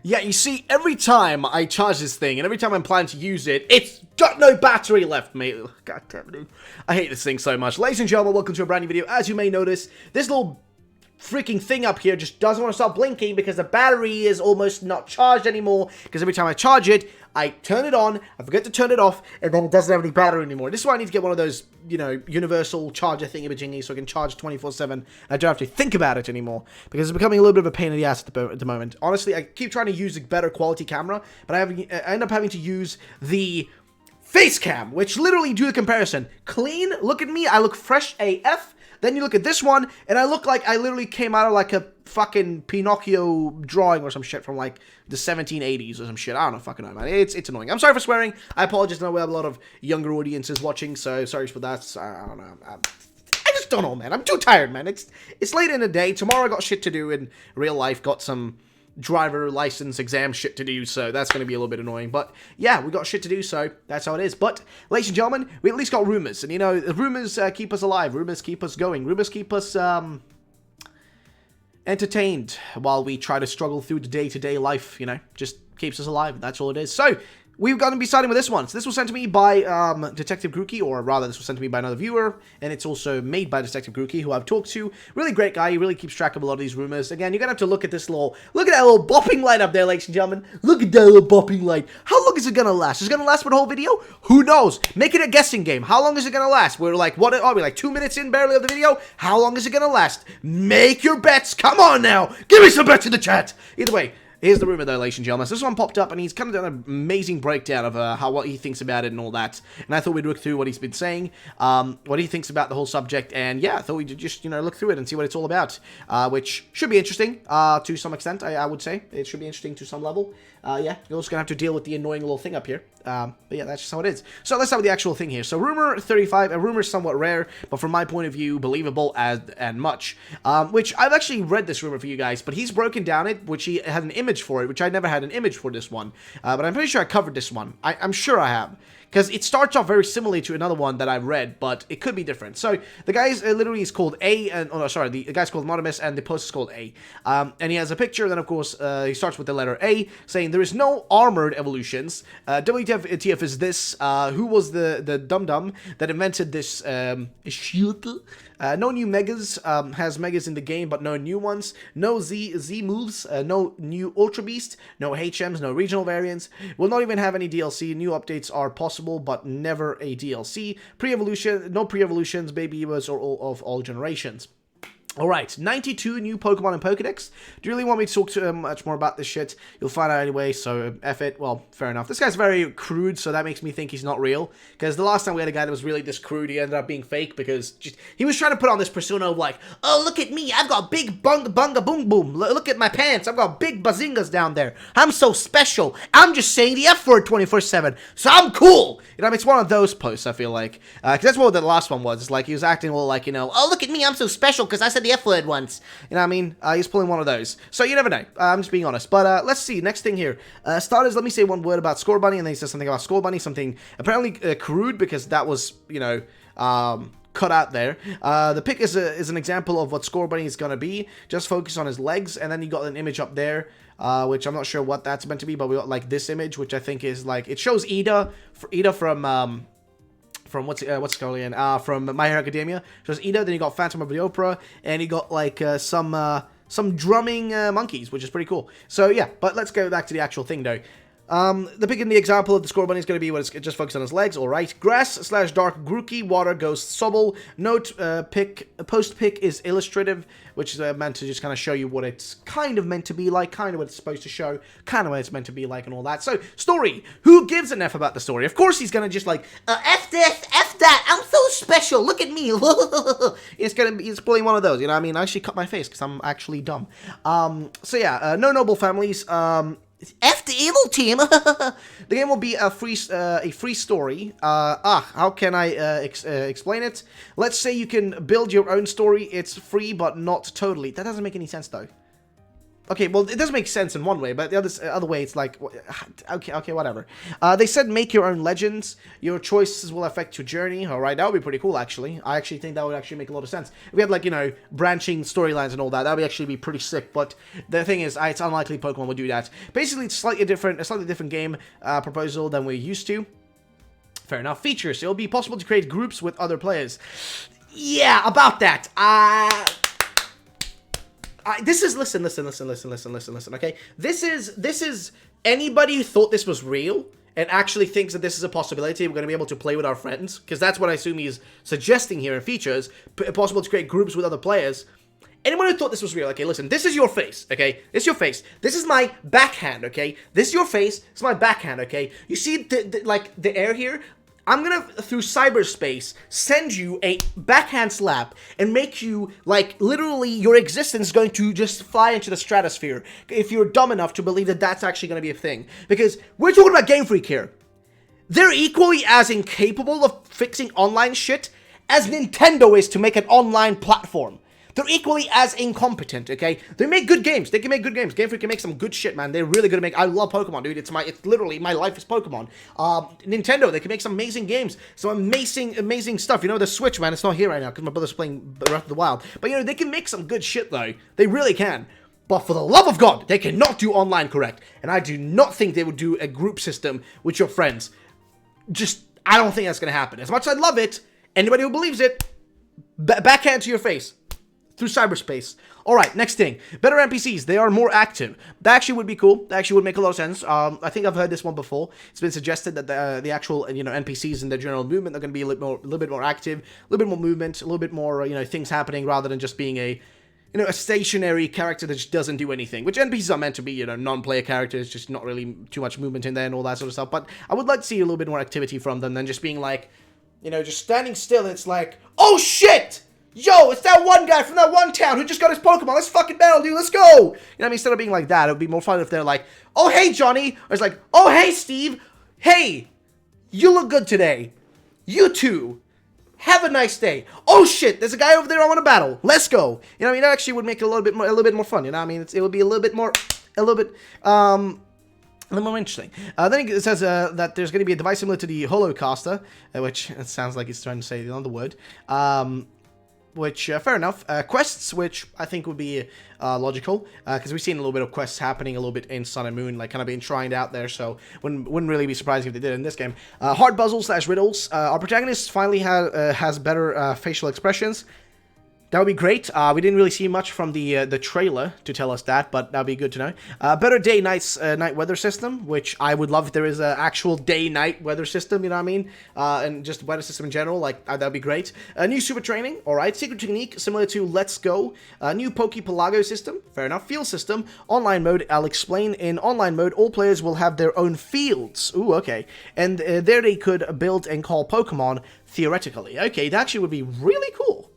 Yeah, you see, every time I charge this thing, and every time I'm planning to use it, it's got no battery left, mate. God damn it, dude. I hate this thing so much. Ladies and gentlemen, welcome to a brand new video. As you may notice, this little freaking thing up here just doesn't want to stop blinking because the battery is almost not charged anymore, because every time I charge it, I turn it on, I forget to turn it off, and then it doesn't have any battery anymore. This is why I need to get one of those, you know, universal charger thingy-majingy so I can charge 24/7, and I don't have to think about it anymore, because it's becoming a little bit of a pain in the ass at the moment. Honestly, I keep trying to use a better quality camera, but I end up having to use the face cam, which literally, do the comparison. Clean, look at me, I look fresh AF. Then you look at this one, and I look like I literally came out of like a fucking Pinocchio drawing or some shit from like the 1780s or some shit. I don't fucking know, man. It's annoying. I'm sorry for swearing. I apologize. I know we have a lot of younger audiences watching, so sorry for that. I don't know. I just don't know, man. I'm too tired, man. It's late in the day. Tomorrow I got shit to do in real life. Got some driver license exam shit to do, so that's going to be a little bit annoying, but yeah, we got shit to do, so that's how it is. But ladies and gentlemen, we at least got rumors, and you know, rumors keep us alive, rumors keep us going, rumors keep us entertained while we try to struggle through the day-to-day life, you know, just keeps us alive. That's all it is. So we're going to be starting with this one. So this was sent to me by Detective Grookey, or rather, this was sent to me by another viewer, and it's also made by Detective Grookey, who I've talked to. Really great guy. He really keeps track of a lot of these rumors. Again, you're going to have to look at this look at that little bopping light up there, ladies and gentlemen. Look at that little bopping light. How long is it going to last? Is it going to last for the whole video? Who knows? Make it a guessing game. How long is it going to last? We're like, what are we, like 2 minutes in barely of the video? How long is it going to last? Make your bets. Come on now. Give me some bets in the chat. Either way, here's the rumor though, ladies and gentlemen. So this one popped up, and he's kind of done an amazing breakdown of what he thinks about it and all that. And I thought we'd look through what he's been saying, what he thinks about the whole subject, and yeah, I thought we'd just, you know, look through it and see what it's all about, which should be interesting to some extent, I would say. It should be interesting to some level. Yeah, you're also going to have to deal with the annoying little thing up here. But yeah, that's just how it is. So let's start with the actual thing here. So rumor 35, a rumor is somewhat rare, but from my point of view, believable and much. Which I've actually read this rumor for you guys, but he's broken down it, which he had an image for it, which I never had an image for this one. But I'm pretty sure I covered this one. I'm sure I have. Because it starts off very similarly to another one that I've read, but it could be different. So the guy's literally is called A, and oh no, sorry, the guy's called Anonymous, and the post is called A. And he has a picture, and then of course he starts with the letter A, saying there is no armored evolutions. WTF is this? Who was the dum-dum that invented this shield? No new megas, has megas in the game, but no new ones. No Z moves, no new Ultra Beast, no HMs, no regional variants. Will not even have any DLC. New updates are possible, but never a DLC. Pre-evolution, no pre-evolutions, baby Eevos, or of all generations. Alright, 92 new Pokemon in Pokedex. Do you really want me to talk to much more about this shit? You'll find out anyway, so F it. Well, fair enough. This guy's very crude, so that makes me think he's not real. Because the last time we had a guy that was really this crude, he ended up being fake, because he was trying to put on this persona of like, oh, look at me, I've got big bunga boom boom. Look at my pants, I've got big bazingas down there. I'm so special. I'm just saying the F word 24/7, so I'm cool. You know, I mean, it's one of those posts, I feel like. Because that's what the last one was. It's like, he was acting a little like, you know, oh, look at me, I'm so special, because I said the F word once. You know what I mean? He's pulling one of those. So you never know. I'm just being honest. But let's see. Next thing here. Starters, let me say one word about Scorbunny, and then he says something about Scorbunny, something apparently crude, because that was, you know, cut out there. The pic is an example of what Scorbunny is going to be. Just focus on his legs, and then you got an image up there, which I'm not sure what that's meant to be, but we got like this image, which I think is like, it shows Iida from what's it called again? From My Hero Academia. So it's Iida, then you got Phantom of the Opera, and you got like some drumming monkeys, which is pretty cool. So yeah, but let's go back to the actual thing though. The pick in the example of the Scorbunny is going to be what it's just focused on his legs, alright. Grass/dark Grookey, water ghost Sobble. Note, post pick is illustrative, which is meant to just kind of show you what it's kind of meant to be like, kind of what it's supposed to show, kind of what it's meant to be like and all that. So, story. Who gives an F about the story? Of course he's going to just like, F this, F that, I'm so special, look at me. It's pulling one of those, you know what I mean? I actually cut my face because I'm actually dumb. So yeah, no noble families, F the evil team. The game will be a free story. How can I explain it? Let's say you can build your own story. It's free, but not totally. That doesn't make any sense, though. Okay, well, it does make sense in one way, but the other way, it's like, okay, whatever. They said make your own legends. Your choices will affect your journey. All right, that would be pretty cool, actually. I actually think that would actually make a lot of sense. If we had, like, you know, branching storylines and all that, that would actually be pretty sick. But the thing is, it's unlikely Pokemon would do that. Basically, it's a slightly different game proposal than we're used to. Fair enough. Features. It'll be possible to create groups with other players. Yeah, about that. Listen, okay? This is anybody who thought this was real and actually thinks that this is a possibility, we're going to be able to play with our friends, because that's what I assume he's suggesting here in features, possible to create groups with other players. Anyone who thought this was real, okay, listen, this is your face, okay? This is your face. This is my backhand, okay? This is your face, this is my backhand, okay? You see, like, the air here? I'm gonna, through cyberspace, send you a backhand slap and make you, like, literally your existence is going to just fly into the stratosphere if you're dumb enough to believe that that's actually gonna be a thing. Because we're talking about Game Freak here. They're equally as incapable of fixing online shit as Nintendo is to make an online platform. They're equally as incompetent, okay? They make good games. They can make good games. Game Freak can make some good shit, man. They're really good at make... I love Pokemon, dude. It's literally, my life is Pokemon. Nintendo, they can make some amazing games. Some amazing stuff. You know, the Switch, man, it's not here right now because my brother's playing Breath of the Wild. But, you know, they can make some good shit, though. They really can. But for the love of God, they cannot do online correct. And I do not think they would do a group system with your friends. Just, I don't think that's going to happen. As much as I love it, anybody who believes it, backhand to your face. Through cyberspace. Alright, next thing. Better NPCs. They are more active. That actually would be cool. That actually would make a lot of sense. I think I've heard this one before. It's been suggested that the actual, you know, NPCs and their general movement are going to be a little bit more active, a little bit more movement, a little bit more, you know, things happening rather than just being a, you know, a stationary character that just doesn't do anything. Which NPCs are meant to be, you know, non-player characters, just not really too much movement in there and all that sort of stuff. But I would like to see a little bit more activity from them than just being like, you know, just standing still and it's like, oh shit! Yo, it's that one guy from that one town who just got his Pokemon. Let's fucking battle, dude. Let's go. You know what I mean? Instead of being like that, it would be more fun if they're like, oh, hey, Johnny. Or it's like, oh, hey, Steve. Hey, you look good today. You too. Have a nice day. Oh, shit. There's a guy over there I want to battle. Let's go. You know what I mean? That actually would make it a little bit more fun. You know what I mean? It would be a little bit more interesting. Then it says that there's going to be a device similar to the Holocaster, which it sounds like it's trying to say another word. Which, fair enough. Quests, which I think would be logical, because we've seen a little bit of quests happening a little bit in Sun and Moon, like kind of being trined out there, so wouldn't really be surprising if they did in this game. Hard puzzles / riddles. Our protagonist finally has better facial expressions. That would be great. We didn't really see much from the trailer to tell us that, but that'd be good to know. Better night weather system, which I would love if there is an actual day-night weather system, you know what I mean? And just weather system in general, like, that'd be great. New super training, alright. Secret technique, similar to Let's Go. New Pokepelago system, fair enough. Field system, online mode, I'll explain. In online mode, all players will have their own fields. Ooh, okay. And there they could build and call Pokemon, theoretically. Okay, that actually would be really cool.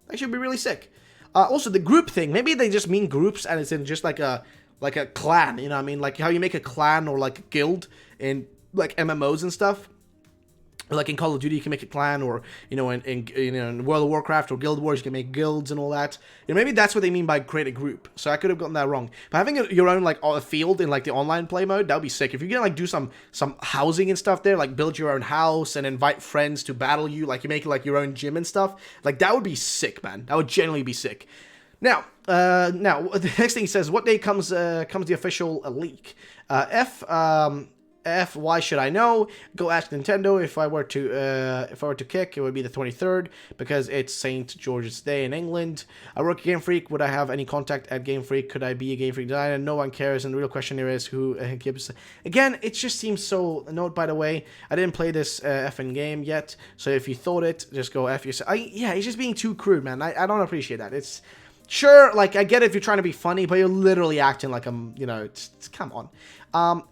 That should be really sick. Also, the group thing. Maybe they just mean groups and it's in just like a clan, you know what I mean? Like how you make a clan or like a guild in like MMOs and stuff. Like in Call of Duty, you can make a clan, or you know, in World of Warcraft or Guild Wars, you can make guilds and all that. You know, maybe that's what they mean by create a group. So I could have gotten that wrong. But having your own like a field in like the online play mode, that would be sick. If you can like do some housing and stuff there, like build your own house and invite friends to battle you, like you make like your own gym and stuff, like that would be sick, man. That would genuinely be sick. Now the next thing he says, what day comes the official leak? Why should I know? Go ask Nintendo. If I were to kick, it would be the 23rd because it's St. George's Day in England. I work at Game Freak. Would I have any contact at Game Freak? Could I be a Game Freak designer? No one cares. And the real question here is who gives. Again, it just seems so. Note, by the way, I didn't play this effing game yet, so if you thought it, just go F yourself. Yeah, he's just being too crude, man. I don't appreciate that. It's sure, like I get it if you're trying to be funny, but you're literally acting like you know, it's come on.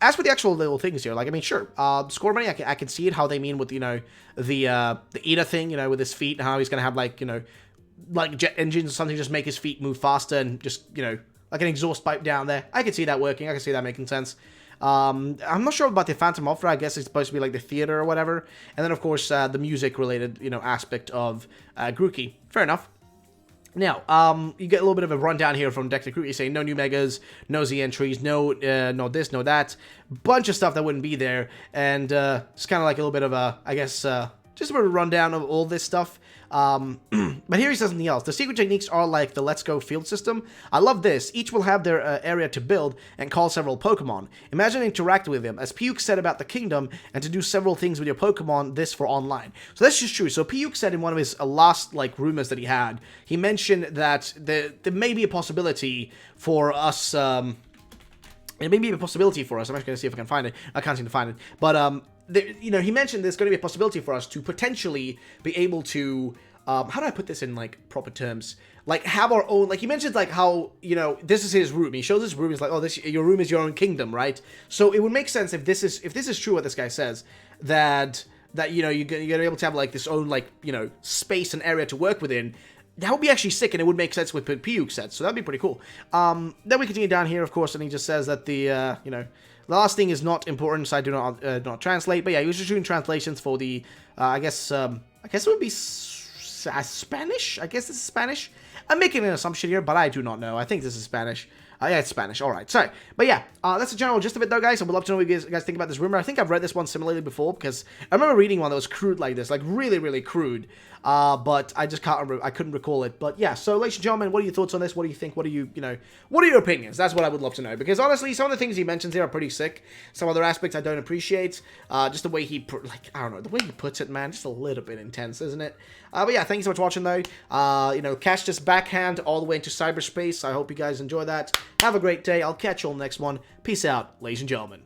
As for the actual little things here, like, I mean, sure, Scorbunny, I can see it, how they mean with, you know, the Iida thing, you know, with his feet, and how he's gonna have, like, you know, like jet engines or something, just make his feet move faster, and just, you know, like an exhaust pipe down there. I can see that working, I can see that making sense. I'm not sure about the Phantom Opera, I guess it's supposed to be, like, the theater or whatever, and then, of course, the music-related, you know, aspect of Grookey. Fair enough. Now, you get a little bit of a rundown here from Detective Crude. Saying no new megas, no Z entries, no this, no that. Bunch of stuff that wouldn't be there. And it's kind of like a little bit of a, I guess, just a bit of a rundown of all this stuff. But here he says something else. The secret techniques are like the Let's Go field system. I love this. Each will have their area to build and call several Pokemon. Imagine interacting with them, as Piyuk said about the kingdom, and to do several things with your Pokemon, this for online. So that's just true. So Piyuk said in one of his last, like, rumors that he had, he mentioned that there may be a possibility for us, it may be a possibility for us. I'm actually going to see if I can find it. I can't seem to find it. But, you know, he mentioned there's going to be a possibility for us to potentially be able to, how do I put this in, like, proper terms? Like, have our own, like, he mentioned, like, how, you know, this is his room. He shows his room. He's like, oh, your room is your own kingdom, right? So it would make sense if this is true what this guy says, that you know, you're going to be able to have, like, this own, like, you know, space and area to work within. That would be actually sick, and it would make sense with Piyuk said, so that'd be pretty cool. Then we continue down here, of course, and he just says that the, you know, the last thing is not important, so I do not translate. But yeah, he was just doing translations for the, I guess it would be Spanish? I guess this is Spanish? I'm making an assumption here, but I do not know. I think this is Spanish. Yeah, it's Spanish. All right. So, but yeah, that's the general gist of it, though, guys. I would love to know what you guys think about this rumor. I think I've read this one similarly before, because I remember reading one that was crude like this, like really, really crude. But I just can't remember. I couldn't recall it. But yeah. So, ladies and gentlemen, what are your thoughts on this? What do you think? What are what are your opinions? That's what I would love to know. Because honestly, some of the things he mentions here are pretty sick. Some other aspects I don't appreciate. Just the way he, I don't know, the way he puts it, man, just a little bit intense, isn't it? But yeah, thank you so much for watching, though. You know, catch this backhand all the way into cyberspace. I hope you guys enjoy that. Have a great day. I'll catch you on the next one. Peace out, ladies and gentlemen.